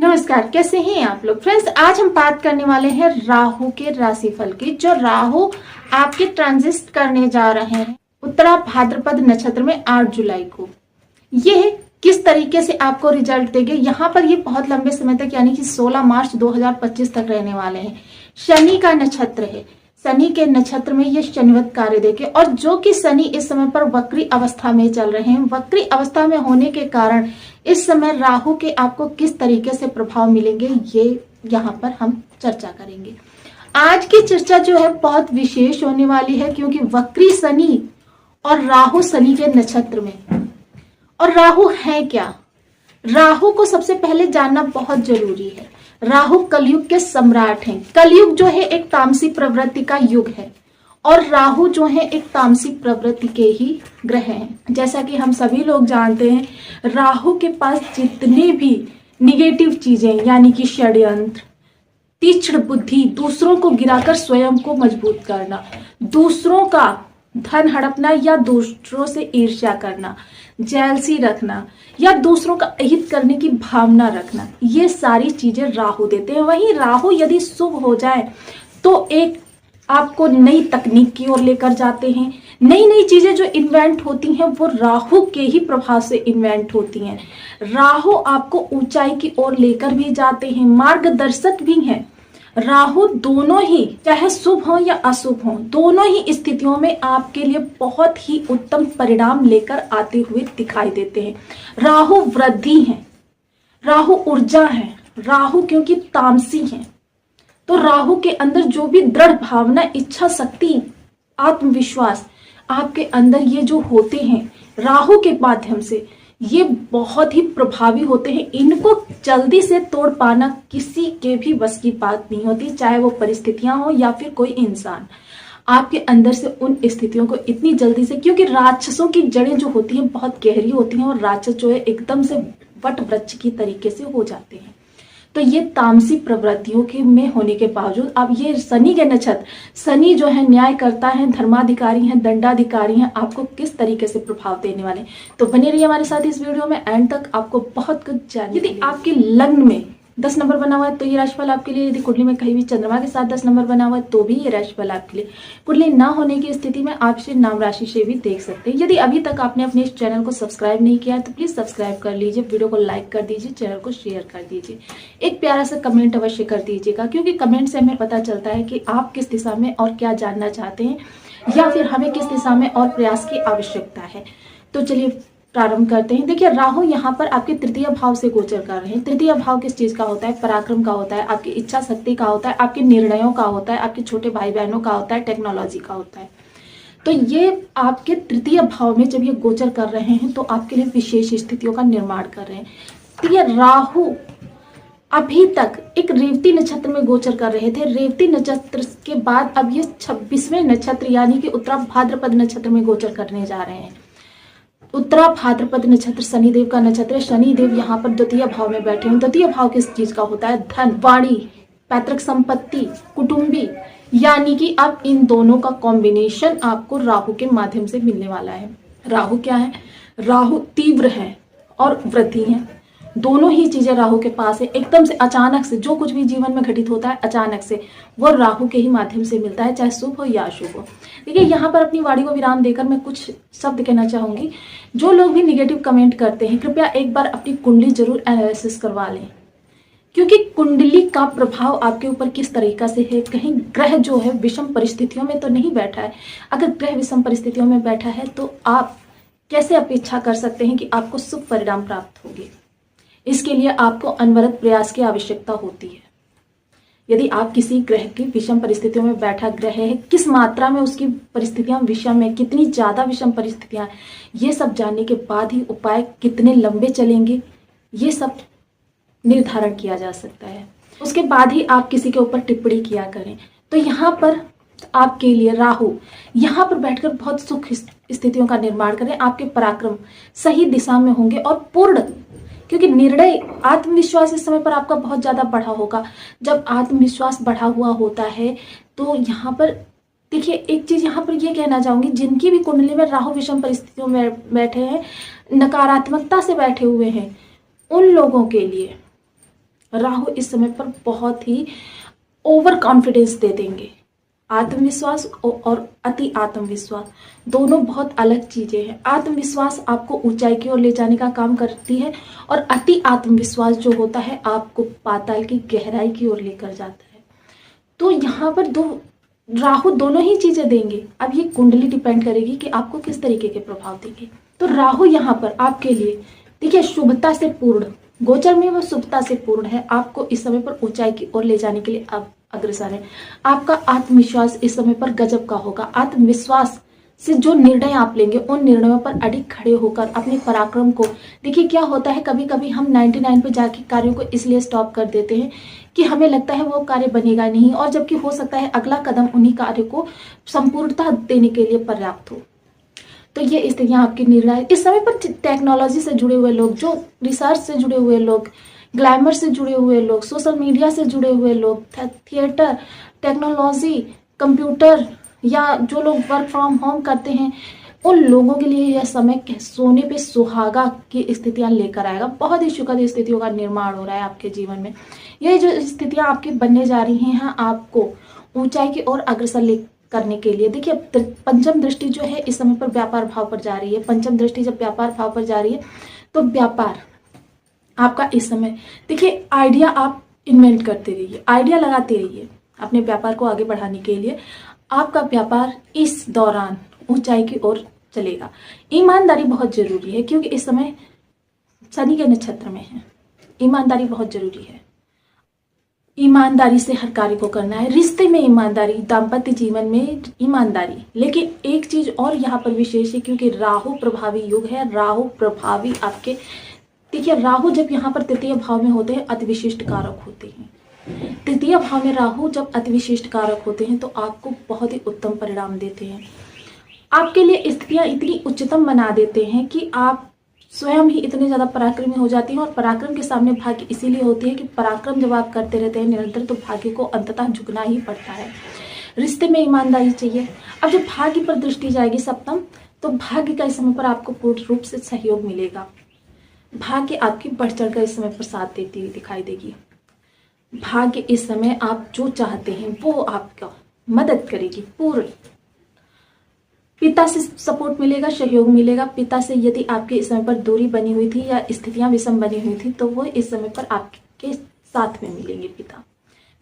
नमस्कार, कैसे हैं आप लोग। फ्रेंड्स, आज हम बात करने वाले हैं राहु के राशिफल की। जो राहु आपके ट्रांजिट करने जा रहे हैं उत्तरा भाद्रपद नक्षत्र में 8 जुलाई को, ये किस तरीके से आपको रिजल्ट देंगे। यहाँ पर ये बहुत लंबे समय तक यानी कि 16 मार्च 2025 तक रहने वाले हैं। शनि का नक्षत्र है, शनि के नक्षत्र में ये शनिवत कार्य देंगे। और जो कि शनि इस समय पर वक्री अवस्था में चल रहे हैं, वक्री अवस्था में होने के कारण इस समय राहु के आपको किस तरीके से प्रभाव मिलेंगे, ये यहाँ पर हम चर्चा करेंगे। आज की चर्चा जो है बहुत विशेष होने वाली है, क्योंकि वक्री शनि और राहु शनि के नक्षत्र में। और राहु है क्या, राहु को सबसे पहले जानना बहुत जरूरी है। राहु कलयुग के सम्राट हैं। कलयुग जो है एक तामसी प्रवृत्ति का युग है और राहु जो है एक तामसी प्रवृत्ति के ही ग्रह हैं। जैसा कि हम सभी लोग जानते हैं, राहु के पास जितने भी निगेटिव चीजें यानी कि षड्यंत्र, तीक्ष्ण बुद्धि, दूसरों को गिराकर स्वयं को मजबूत करना, दूसरों का धन हड़पना या दूसरों से ईर्ष्या करना, जेलसी रखना या दूसरों का अहित करने की भावना रखना, ये सारी चीजें राहु देते हैं। वहीं राहु यदि शुभ हो जाए तो एक आपको नई तकनीक की ओर लेकर जाते हैं। नई नई चीजें जो इन्वेंट होती हैं वो राहु के ही प्रभाव से इन्वेंट होती हैं। राहु आपको ऊंचाई की ओर लेकर भी जाते हैं, मार्गदर्शक भी हैं। राहु दोनों ही, चाहे शुभ हो या अशुभ हो, दोनों ही स्थितियों में आपके लिए बहुत ही उत्तम परिणाम लेकर आते हुए दिखाई देते हैं। राहु वृद्धि है, राहु ऊर्जा है, राहु क्योंकि तामसी है, तो राहु के अंदर जो भी दृढ़ भावना, इच्छा शक्ति, आत्मविश्वास आपके अंदर ये जो होते हैं राहु के माध्यम से, ये बहुत ही प्रभावी होते हैं। इनको जल्दी से तोड़ पाना किसी के भी बस की बात नहीं होती, चाहे वो परिस्थितियां हो या फिर कोई इंसान। आपके अंदर से उन स्थितियों को इतनी जल्दी से, क्योंकि राक्षसों की जड़ें जो होती हैं बहुत गहरी होती हैं और राक्षस जो है एकदम से वट वृक्ष की तरीके से हो जाते हैं। तो ये तामसी प्रवृत्तियों के में होने के बावजूद अब ये शनि के नक्षत्र, शनि जो है न्याय करता है, धर्माधिकारी हैं, दंडाधिकारी हैं, आपको किस तरीके से प्रभाव देने वाले। तो बने रहिए हमारे साथ इस वीडियो में, एंड तक आपको बहुत कुछ जानने। यदि आपके लग्न में 10 नंबर बना हुआ है तो ये राशिफल आपके लिए। यदि कुंडली में कहीं भी चंद्रमा के साथ 10 नंबर बना हुआ है तो भी ये राशिफल आपके लिए। कुंडली ना होने की स्थिति में आप इसे नाम राशि से भी देख सकते हैं। यदि अभी तक आपने अपने इस चैनल को सब्सक्राइब नहीं किया है तो प्लीज सब्सक्राइब कर लीजिए, वीडियो को लाइक कर दीजिए, चैनल को शेयर कर दीजिए, एक प्यारा सा कमेंट अवश्य कर दीजिएगा, क्योंकि कमेंट से हमें पता चलता है कि आप किस दिशा में और क्या जानना चाहते हैं, या फिर हमें किस दिशा में और प्रयास की आवश्यकता है। तो चलिए प्रारंभ करते हैं। देखिए, राहु यहाँ पर आपके तृतीय भाव से गोचर कर रहे हैं। तृतीय भाव किस चीज का होता है, पराक्रम का होता है, आपकी इच्छा शक्ति का होता है, आपके निर्णयों का होता है, आपके छोटे भाई बहनों का होता है, टेक्नोलॉजी का होता है। तो ये आपके तृतीय भाव में जब ये गोचर कर रहे हैं तो आपके लिए विशेष स्थितियों का निर्माण कर रहे हैं। तो ये राहु अभी तक एक रेवती नक्षत्र में गोचर कर रहे थे। रेवती नक्षत्र के बाद अब ये 26वें नक्षत्र यानी कि उत्तरा भाद्रपद नक्षत्र में गोचर करने जा रहे हैं। उत्तरा भाद्रपद नक्षत्र शनिदेव का नक्षत्र है। शनिदेव यहाँ पर द्वितीय भाव में बैठे हैं। द्वितीय भाव किस चीज का होता है, धन, वाणी, पैतृक संपत्ति, कुटुंबी, यानी कि अब इन दोनों का कॉम्बिनेशन आपको राहु के माध्यम से मिलने वाला है। राहु क्या है, राहु तीव्र है और वृद्धि है, दोनों ही चीजें राहु के पास है। एकदम से अचानक से जो कुछ भी जीवन में घटित होता है अचानक से वो राहु के ही माध्यम से मिलता है, चाहे शुभ हो या अशुभ हो। देखिए, यहाँ पर अपनी वाणी को विराम देकर मैं कुछ शब्द कहना चाहूंगी। जो लोग भी निगेटिव कमेंट करते हैं, कृपया एक बार अपनी कुंडली जरूर एनालिसिस करवा लें, क्योंकि कुंडली का प्रभाव आपके ऊपर किस तरीका से है। कहीं ग्रह जो है विषम परिस्थितियों में तो नहीं बैठा है। अगर ग्रह विषम परिस्थितियों में बैठा है तो आप कैसे अपेक्षा कर सकते हैं कि आपको शुभ परिणाम प्राप्त होंगे। इसके लिए आपको अनवरत प्रयास की आवश्यकता होती है। यदि आप किसी ग्रह की विषम परिस्थितियों में बैठा ग्रह है, किस मात्रा में उसकी परिस्थितियां विषम है, कितनी ज्यादा विषम परिस्थितियां, ये सब जानने के बाद ही उपाय कितने लंबे चलेंगे ये सब निर्धारण किया जा सकता है। उसके बाद ही आप किसी के ऊपर टिप्पणी किया करें। तो यहाँ पर आपके लिए राहु यहाँ पर बैठकर बहुत सुख स्थितियों का निर्माण करें। आपके पराक्रम सही दिशा में होंगे और पूर्ण, क्योंकि निर्णय, आत्मविश्वास इस समय पर आपका बहुत ज्यादा बढ़ा होगा। जब आत्मविश्वास बढ़ा हुआ होता है तो यहाँ पर देखिए, एक चीज यहाँ पर ये कहना चाहूंगी, जिनकी भी कुंडली में राहु विषम परिस्थितियों में बैठे हैं, नकारात्मकता से बैठे हुए हैं, उन लोगों के लिए राहु इस समय पर बहुत ही ओवर कॉन्फिडेंस दे देंगे। आत्मविश्वास और अति आत्मविश्वास दोनों बहुत अलग चीजें हैं। आत्मविश्वास आपको ऊंचाई की ओर ले जाने का काम करती है और अति आत्मविश्वास जो होता है आपको पाताल की गहराई की ओर लेकर जाता है। तो यहाँ पर राहु दोनों ही चीजें देंगे। अब ये कुंडली डिपेंड करेगी कि आपको किस तरीके के प्रभाव देंगे। तो राहु यहाँ पर आपके लिए देखिए शुभता से पूर्ण, गोचर में वो शुभता से पूर्ण है। आपको इस समय पर ऊंचाई की ओर ले जाने के लिए अब अग्रसर है। आपका आत्मविश्वास इस समय पर गजब का होगा। आत्मविश्वास से जो निर्णय आप लेंगे उन निर्णयों पर अडिग खड़े होकर अपने पराक्रम को, देखिए क्या होता है कभी कभी हम 99 पे जाके कार्यों को इसलिए स्टॉप कर देते हैं कि हमें लगता है वो कार्य बनेगा नहीं, और जबकि हो सकता है अगला कदम उन्हीं कार्य को संपूर्णता देने के लिए पर्याप्त हो। तो ये स्थितियां आपके निर्णय इस समय पर टेक्नोलॉजी से जुड़े हुए लोग, जो रिसर्च से जुड़े हुए लोग, ग्लैमर से जुड़े हुए लोग, सोशल मीडिया से जुड़े हुए लोग, थिएटर, टेक्नोलॉजी, कंप्यूटर, या जो लोग वर्क फ्रॉम होम करते हैं, उन लोगों के लिए यह समय सोने पे सुहागा की स्थितियां लेकर आएगा। बहुत ही सुखद स्थितियों का निर्माण हो रहा है आपके जीवन में। ये जो स्थितियां आपकी बनने जा रही हैं आपको ऊंचाई की ओर अग्रसर ले करने के लिए। देखिए पंचम दृष्टि जो है इस समय पर व्यापार भाव पर जा रही है। पंचम दृष्टि जब व्यापार भाव पर जा रही है तो व्यापार आपका इस समय, देखिए आइडिया आप इन्वेंट करते रहिए, आइडिया लगाते रहिए अपने व्यापार को आगे बढ़ाने के लिए। आपका व्यापार इस दौरान ऊंचाई की ओर चलेगा। ईमानदारी बहुत जरूरी है क्योंकि इस समय शनि के नक्षत्र में है। ईमानदारी बहुत जरूरी है। ईमानदारी से हर कार्य को करना है। रिश्ते में ईमानदारी, दाम्पत्य जीवन में ईमानदारी। लेकिन एक चीज और यहाँ पर विशेष है क्योंकि राहु प्रभावी युग है। राहु प्रभावी आपके, देखिए राहु जब यहाँ पर तृतीय भाव में होते हैं अतिविशिष्ट कारक होते हैं। तृतीय भाव में राहु जब अतिविशिष्ट कारक होते हैं तो आपको बहुत ही उत्तम परिणाम देते हैं। आपके लिए स्थितियां इतनी उच्चतम बना देते हैं कि आप स्वयं ही इतने ज्यादा पराक्रमी हो जाती हैं। और पराक्रम के सामने भाग्य इसीलिए होती है कि पराक्रम जब आप करते रहते हैं निरंतर तो भाग्य को अंततः झुकना ही पड़ता है। रिश्ते में ईमानदारी चाहिए। अब जब भाग्य पर दृष्टि जाएगी सप्तम, तो भाग्य का इस समय पर आपको पूर्ण रूप से सहयोग मिलेगा। भाग्य आपकी बढ़ चढ़ कर इस समय पर साथ देती हुई दिखाई देगी। भाग्य इस समय आप जो चाहते हैं वो आपका मदद करेगी पूर्ण। पिता से सपोर्ट मिलेगा, सहयोग मिलेगा। पिता से यदि आपके इस समय पर दूरी बनी हुई थी या स्थितियां विषम बनी हुई थी तो वो इस समय पर आपके साथ में मिलेंगे।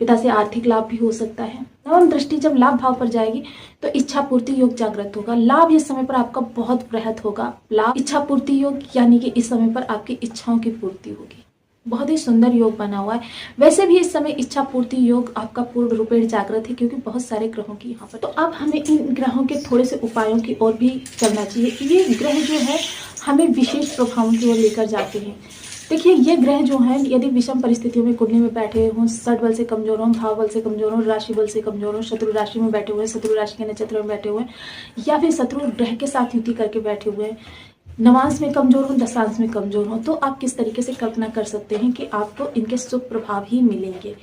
पिता से आर्थिक लाभ भी हो सकता है। नवम दृष्टि जब लाभ भाव पर जाएगी तो इच्छा पूर्ति योग जागृत होगा। लाभ इस समय पर आपका बहुत बृहद होगा। लाभ इच्छा पूर्ति योग यानी कि इस समय पर आपकी इच्छाओं की पूर्ति होगी। बहुत ही सुंदर योग बना हुआ है। वैसे भी इस समय इच्छा पूर्ति योग आपका पूर्ण रूपेण जागृत है क्योंकि बहुत सारे ग्रहों की यहाँ पर। तो अब हमें इन ग्रहों के थोड़े से उपायों की ओर भी चलना चाहिए। ये ग्रह जो है हमें विशेष प्रभावों की ओर लेकर जाते हैं। देखिए ये ग्रह जो हैं यदि विषम परिस्थितियों में कुंडली में बैठे हों, षड बल से कमजोर हों, भाव बल से कमजोर हों, राशि बल से कमजोर हों, शत्रु राशि में बैठे हुए हैं, शत्रु राशि के नक्षत्र में बैठे हुए हैं, या फिर शत्रु ग्रह के साथ युति करके बैठे हुए हैं, नवांश में कमजोर हो, दशांश में कमजोर हो, तो आप किस तरीके से कल्पना कर सकते हैं कि आपको इनके शुभ प्रभाव ही मिलेंगे।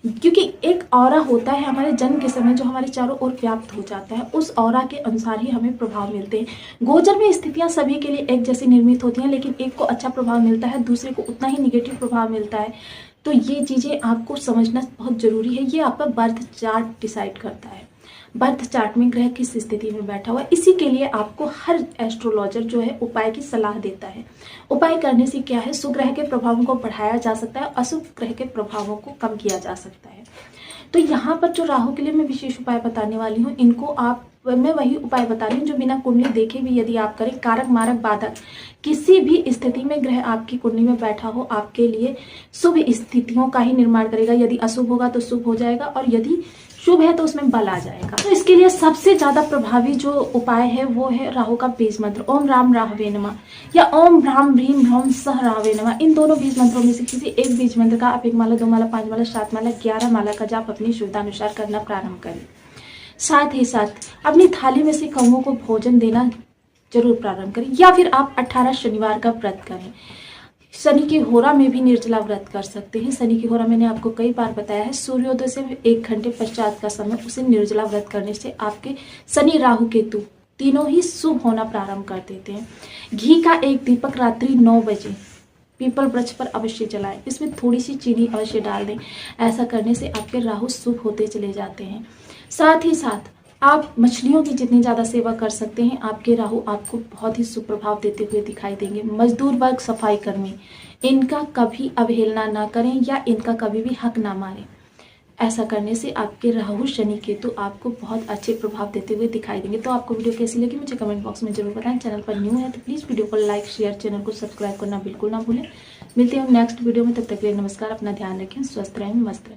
क्योंकि एक ऑरा होता है हमारे जन्म के समय जो हमारे चारों ओर व्याप्त हो जाता है, उस ऑरा के अनुसार ही हमें प्रभाव मिलते हैं। गोचर में स्थितियां सभी के लिए एक जैसी निर्मित होती हैं, लेकिन एक को अच्छा प्रभाव मिलता है, दूसरे को उतना ही निगेटिव प्रभाव मिलता है। तो ये चीजें आपको समझना बहुत जरूरी है। ये आपका बर्थ चार्ट डिसाइड करता है। बर्थ चार्ट में ग्रह किस स्थिति में बैठा हुआ है, इसी के लिए आपको हर एस्ट्रोलॉजर जो है उपाय की सलाह देता है। उपाय करने से क्या है, शुभ ग्रह के प्रभावों को बढ़ाया जा सकता है, अशुभ ग्रह के प्रभावों को कम किया जा सकता है। तो यहाँ पर जो राहु के लिए मैं विशेष उपाय बताने वाली हूँ, इनको मैं वही उपाय बता रही हूँ जो बिना कुंडली देखे भी यदि आप करें, कारक मारक बाधक किसी भी स्थिति में ग्रह आपकी कुंडली में बैठा हो आपके लिए शुभ स्थितियों का ही निर्माण करेगा। यदि अशुभ होगा तो शुभ हो जाएगा, और यदि शुभ है तो उसमें बल आ जाएगा। तो इसके लिए सबसे ज्यादा प्रभावी जो उपाय है वो है राहु का बीज मंत्र ओम राम राहवे नमः या ओम भ्राम भ्रीम भ्रौम सह राहवे नमः। इन दोनों बीज मंत्रों में से किसी एक बीज मंत्र का आप 1 माला, 2 माला, 5 माला, 7 माला, 11 माला का जाप अपनी सुविधानुसार करना प्रारंभ करें। साथ ही साथ अपनी थाली में से कौओं को भोजन देना जरूर प्रारंभ करें, या फिर आप 18 शनिवार का व्रत करें। शनि की होरा में भी निर्जला व्रत कर सकते हैं। शनि की होरा मैंने आपको कई बार बताया है, सूर्योदय से 1 घंटे पश्चात का समय, उसे निर्जला व्रत करने से आपके शनि राहु केतु तीनों ही शुभ होना प्रारंभ कर देते हैं। घी का एक दीपक रात्रि 9 बजे पीपल वृक्ष पर अवश्य जलाएं। इसमें थोड़ी सी चीनी अवश्य डाल दें। ऐसा करने से आपके राहु शुभ होते चले जाते हैं। साथ ही साथ आप मछलियों की जितनी ज़्यादा सेवा कर सकते हैं, आपके राहु आपको बहुत ही सुप्रभाव देते हुए दिखाई देंगे। मजदूर वर्ग, सफाई कर्मी, इनका कभी अवहेलना ना करें या इनका कभी भी हक ना मारें। ऐसा करने से आपके राहु शनि केतु आपको बहुत अच्छे प्रभाव देते हुए दिखाई देंगे। तो आपको वीडियो कैसी लगी मुझे कमेंट बॉक्स में जरूर बताएं। चैनल पर न्यू है तो प्लीज़ वीडियो को लाइक शेयर, चैनल को सब्सक्राइब करना बिल्कुल ना भूलें। मिलते हैं नेक्स्ट वीडियो में, तब तक के लिए नमस्कार। अपना ध्यान रखें, स्वस्थ रहें, मस्त रहें।